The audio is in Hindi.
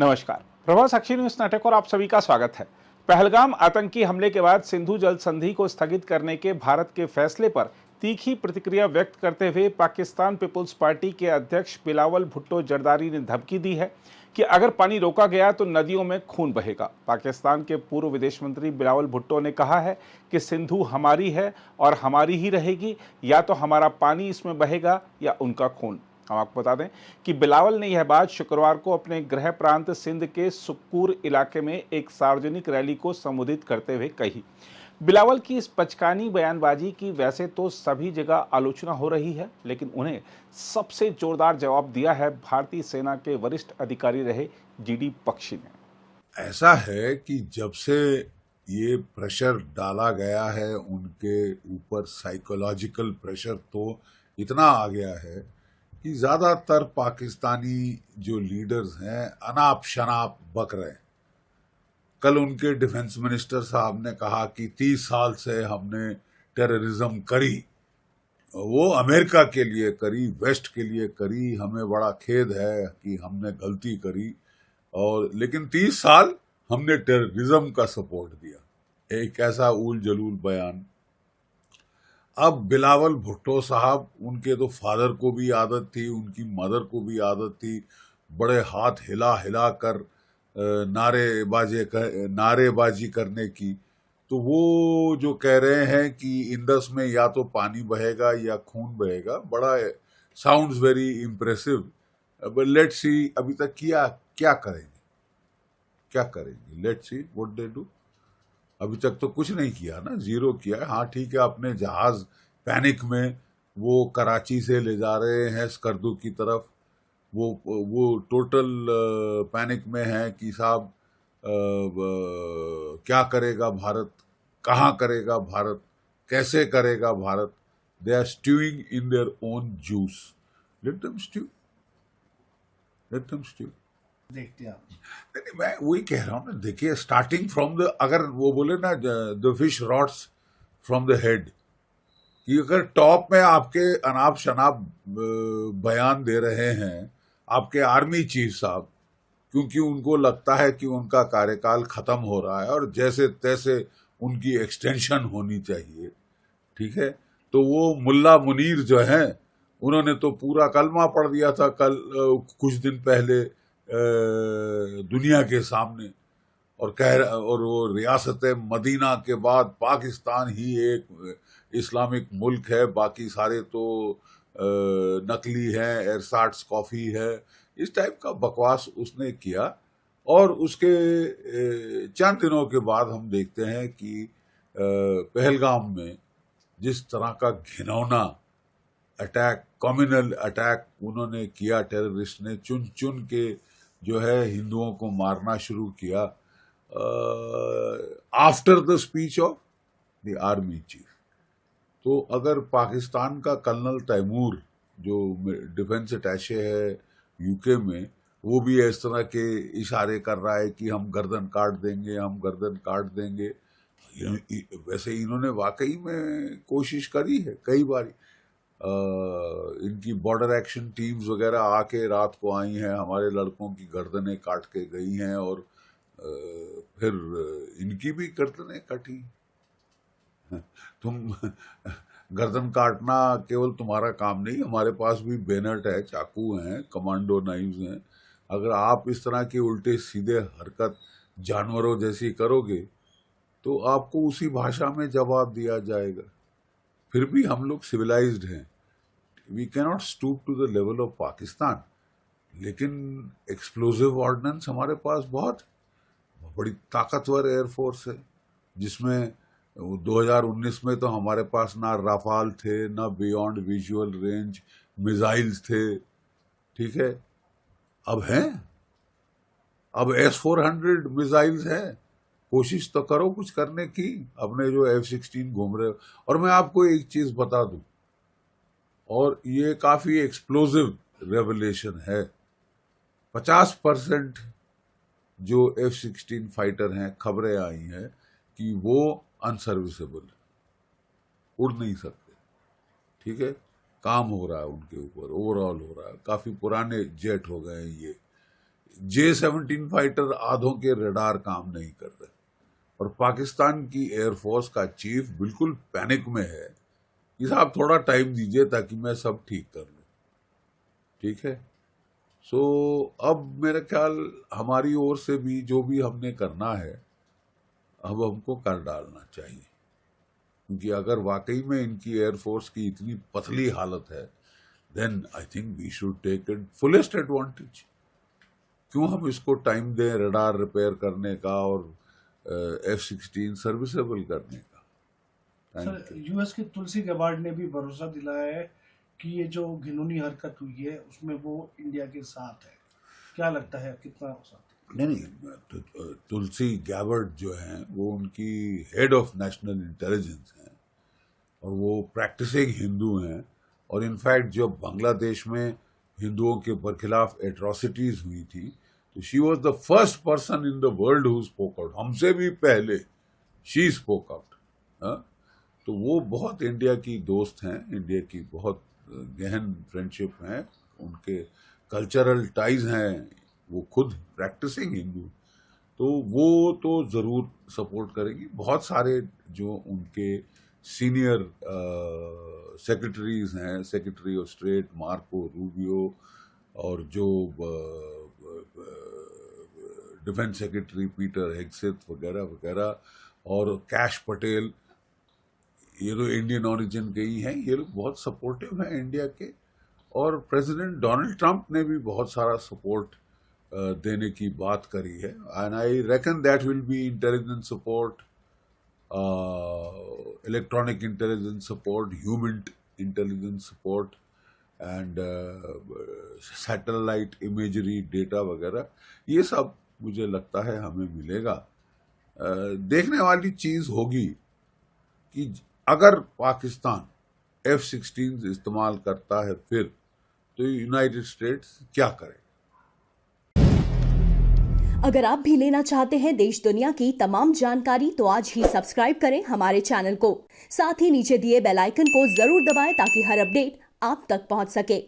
नमस्कार। प्रभात साक्षी न्यूज नाटक और आप सभी का स्वागत है। पहलगाम आतंकी हमले के बाद सिंधु जल संधि को स्थगित करने के भारत के फैसले पर तीखी प्रतिक्रिया व्यक्त करते हुए पाकिस्तान पीपुल्स पार्टी के अध्यक्ष बिलावल भुट्टो जरदारी ने धमकी दी है कि अगर पानी रोका गया तो नदियों में खून बहेगा। पाकिस्तान के पूर्व विदेश मंत्री बिलावल भुट्टो ने कहा है कि सिंधु हमारी है और हमारी ही रहेगी, या तो हमारा पानी इसमें बहेगा या उनका खून। हम आपको बता दें कि बिलावल ने यह बात शुक्रवार को अपने गृह प्रांत सिंध के सुक्कूर इलाके में एक सार्वजनिक रैली को संबोधित करते हुए कही। बिलावल की इस पचकानी बयानबाजी की वैसे तो सभी जगह आलोचना हो रही है, लेकिन उन्हें सबसे जोरदार जवाब दिया है भारतीय सेना के वरिष्ठ अधिकारी रहे जीडी पक्षी ने। ऐसा है कि जब से ये प्रेशर डाला गया है उनके ऊपर, साइकोलॉजिकल प्रेशर तो इतना आ गया है कि ज्यादातर पाकिस्तानी जो लीडर्स हैं अनाप शनाप बक रहे हैं। कल उनके डिफेंस मिनिस्टर साहब ने कहा कि 30 साल से हमने टेररिज्म करी, वो अमेरिका के लिए करी, वेस्ट के लिए करी, हमें बड़ा खेद है कि हमने गलती करी, और लेकिन 30 साल हमने टेररिज्म का सपोर्ट दिया। एक ऐसा ऊल जलूल बयान। अब बिलावल भुट्टो साहब, उनके तो फादर को भी आदत थी, उनकी मदर को भी आदत थी बड़े हाथ हिला हिला कर नारेबाजी करने की। तो वो जो कह रहे हैं कि इंडस में या तो पानी बहेगा या खून बहेगा, बड़ा sounds very impressive. But let's see अभी तक क्या करेंगे, let's see what they do. अभी तक तो कुछ नहीं किया ना, जीरो किया। हाँ ठीक है, अपने जहाज पैनिक में वो कराची से ले जा रहे हैं स्कर्दू की तरफ। वो टोटल पैनिक में है कि साहब क्या करेगा भारत, कहाँ करेगा भारत, कैसे करेगा Bharat. They are stewing in their own juice. Let them stew. देखते हैं आप। नहीं, मैं वही कह रहा हूँ ना। देखिए, स्टार्टिंग फ्रॉम द, अगर वो बोले ना the fish rots from the head, कि अगर टॉप में आपके अनाप शनाप बयान दे रहे हैं आपके आर्मी चीफ साहब, क्योंकि उनको लगता है कि उनका कार्यकाल खत्म हो रहा है और जैसे तैसे उनकी एक्सटेंशन होनी चाहिए, ठीक है। तो वो मुल्ला मुनीर जो हैं, उन्होंने तो पूरा कलमा पढ़ दिया था कल कुछ दिन पहले दुनिया के सामने, और वो रियासत मदीना के बाद पाकिस्तान ही एक इस्लामिक मुल्क है, बाकी सारे तो नकली हैं, एरसाट्स कॉफी है, इस टाइप का बकवास उसने किया। और उसके चंद दिनों के बाद हम देखते हैं कि पहलगाम में जिस तरह का घिनौना अटैक, कम्युनल अटैक उन्होंने किया, टेररिस्ट ने चुन चुन के जो है हिंदुओं को मारना शुरू किया after the speech of the army chief. तो अगर पाकिस्तान का कर्नल तैमूर जो डिफेंस अटैचे है यूके में, वो भी इस तरह के इशारे कर रहा है कि हम गर्दन काट देंगे, हम गर्दन काट देंगे। वैसे इन्होंने वाकई में कोशिश करी है कई बार। इनकी बॉर्डर एक्शन टीम्स वगैरह आके रात को आई हैं, हमारे लड़कों की गर्दनें काट के गई हैं, और फिर इनकी भी गर्दनें कटी। तुम गर्दन काटना केवल तुम्हारा काम नहीं, हमारे पास भी बेनट है, चाकू हैं, कमांडो नाइव्स हैं। अगर आप इस तरह की उल्टे सीधे हरकत जानवरों जैसी करोगे तो आपको उसी भाषा में जवाब दिया जाएगा। फिर भी हम लोग सिविलाइज्ड हैं, we cannot stoop to the level of Pakistan. लेकिन एक्सप्लोजिव ऑर्डिनेंस हमारे पास बहुत बड़ी ताकतवर एयरफोर्स है, जिसमें 2019 में तो हमारे पास ना राफाल थे, ना बियॉन्ड विजुअल रेंज मिसाइल्स थे, ठीक है। अब हैं, अब S-400 मिसाइल्स हैं। कोशिश तो करो कुछ करने की, अपने जो F-16 घूम रहे हो। और मैं आपको एक चीज बता दूं, और ये काफी एक्सप्लोजिव रेवलेशन है, 50% जो F-16 फाइटर हैं, खबरें आई हैं कि वो अनसर्विसेबल, उड़ नहीं सकते, ठीक है। काम हो रहा है उनके ऊपर, ओवरऑल हो रहा है, काफी पुराने जेट हो गए हैं ये। J-17 फाइटर आधों के रडार काम नहीं कर रहे, और पाकिस्तान की एयरफोर्स का चीफ बिल्कुल पैनिक में है कि साहब थोड़ा टाइम दीजिए ताकि मैं सब ठीक कर लूं। ठीक है, सो अब मेरा ख्याल हमारी ओर से भी जो भी हमने करना है अब हमको कर डालना चाहिए, क्योंकि अगर वाकई में इनकी एयरफोर्स की इतनी पतली हालत है, then I think we should take it fullest advantage. क्यों हम इसको टाइम दें रडार रिपेयर करने का और F-16 सर्विसेबल करने का। सर, यूएस के तुलसी गबार्ड ने भी भरोसा दिलाया है कि ये जो घिनौनी हरकत हुई है उसमें वो इंडिया के साथ है। क्या लगता है कितना साथ? नहीं, तुलसी गैबर्ड जो हैं वो उनकी हेड ऑफ नेशनल इंटेलिजेंस हैं और वो प्रैक्टिसिंग हिंदू हैं, और इनफैक्ट जब बांग्लादेश में हिंदुओं के बरखिलाफ एट्रॉसिटीज हुई थी तो she was the first person in the world who spoke out, हमसे भी पहले शी स्पोक आउट। तो वो बहुत इंडिया की दोस्त हैं, इंडिया की बहुत गहन फ्रेंडशिप हैं, उनके कल्चरल टाइज हैं, वो खुद प्रैक्टिसिंग हिंदू, तो वो तो ज़रूर सपोर्ट करेंगी। बहुत सारे जो उनके सीनियर सेक्रेटरीज हैं, secretary of state Marco Rubio, और जो डिफेंस सेक्रेटरी पीटर हेगसेथ वगैरह वगैरह, और कैश पटेल, ये लोग इंडियन ओरिजिन के ही हैं, ये लोग बहुत सपोर्टिव हैं इंडिया के। और प्रेसिडेंट डोनाल्ड ट्रंप ने भी बहुत सारा सपोर्ट देने की बात करी है, and I reckon that will be intelligence support, electronic intelligence support, human intelligence support, and satellite imagery data वगैरह, ये सब मुझे लगता है हमें मिलेगा। देखने वाली चीज होगी कि अगर पाकिस्तान F-16 इस्तेमाल करता है फिर तो यूनाइटेड स्टेट्स क्या करे। अगर आप भी लेना चाहते हैं देश दुनिया की तमाम जानकारी तो आज ही सब्सक्राइब करें हमारे चैनल को। साथ ही नीचे दिए बेल आइकन को जरूर दबाएं ताकि हर अपडेट आप तक पहुंच सके।